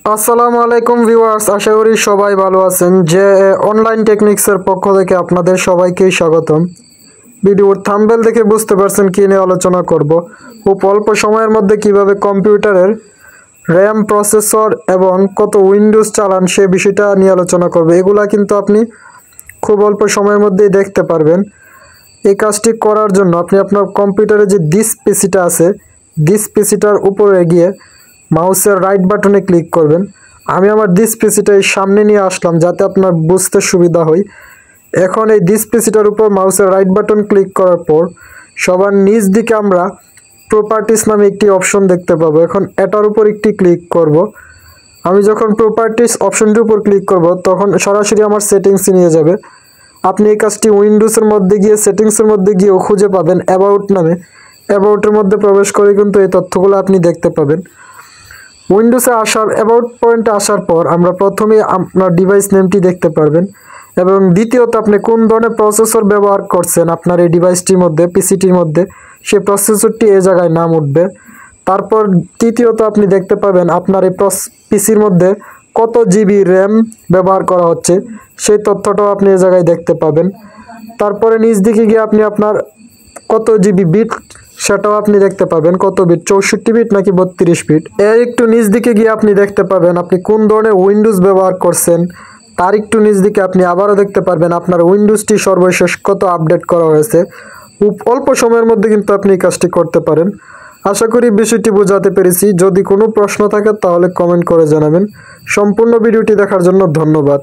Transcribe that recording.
আসসালামু আলাইকুম ভিউয়ার্স, আশা করি সবাই ভালো আছেন। যে অনলাইন টেকনিক্সের পক্ষ থেকে আপনাদের সবাইকেই স্বাগতম। ভিডিওর থাম্বনেল দেখে বুঝতে পারছেন কী নিয়ে আলোচনা করব। খুব অল্প সময়ের মধ্যে কিভাবে কম্পিউটারের র্যাম, প্রসেসর এবং কত উইন্ডোজ চালান সে বিষয়টা নিয়ে আলোচনা করব। এগুলা কিন্তু আপনি খুব অল্প সময়ের মধ্যেই দেখতে পারবেন। এই কাজটি করার জন্য আপনি আপনার কম্পিউটারে যে দিস পিসিটা আছে, দিস পিসিটার উপরে গিয়ে মাউসের রাইট বাটনে ক্লিক করবেন। আমি আমার দিস পিসিটা এই সামনে নিয়ে আসলাম যাতে আপনার বুঝতে সুবিধা হয়। এখন এই দিস পিসিটার উপর মাউসের রাইট বাটন ক্লিক করার পর সবার নিচ দিকে আমরা প্রপার্টিস নামে একটি অপশন দেখতে পাবো। এখন এটার উপর একটি ক্লিক করব। আমি যখন প্রপার্টিস অপশনটির উপর ক্লিক করব তখন সরাসরি আমার সেটিংসে নিয়ে যাবে। আপনি এই কাজটি উইন্ডোজের মধ্যে গিয়ে সেটিংসের মধ্যে গিয়েও খুঁজে পাবেন অ্যাবাউট নামে। অ্যাবাউটের মধ্যে প্রবেশ করে কিন্তু এই তথ্যগুলো আপনি দেখতে পাবেন। উইন্ডোজে আসার অ্যাবাউট পয়েন্টে আসার পর আমরা প্রথমে আপনার ডিভাইস নেমটি দেখতে পারবেন এবং দ্বিতীয়ত আপনি কোন ধরনের প্রসেসর ব্যবহার করছেন আপনার এই ডিভাইসটির মধ্যে, পিসিটির মধ্যে, সেই প্রসেসরটি এই জায়গায় নাম উঠবে। তারপর তৃতীয়ত আপনি দেখতে পাবেন আপনার এই পিসির মধ্যে কত জিবি র্যাম ব্যবহার করা হচ্ছে সেই তথ্যটাও আপনি এই জায়গায় দেখতে পাবেন। তারপরে নিচ দিকে গিয়ে আপনি আপনার কত জিবি বিট সেটাও আপনি দেখতে পাবেন, কত বিট, 64 বিট নাকি 32 বিট। এর একটু নিচ দিকে গিয়ে আপনি দেখতে পাবেন আপনি কোন ধরনের উইন্ডোজ ব্যবহার করছেন। তার একটু নিচ দিকে আপনি আবারও দেখতে পারবেন আপনার উইন্ডোজটি সর্বশেষ কত আপডেট করা হয়েছে। খুব অল্প সময়ের মধ্যে কিন্তু আপনি এই কাজটি করতে পারেন। আশা করি বিষয়টি বোঝাতে পেরেছি। যদি কোনো প্রশ্ন থাকে তাহলে কমেন্ট করে জানাবেন। সম্পূর্ণ ভিডিওটি দেখার জন্য ধন্যবাদ।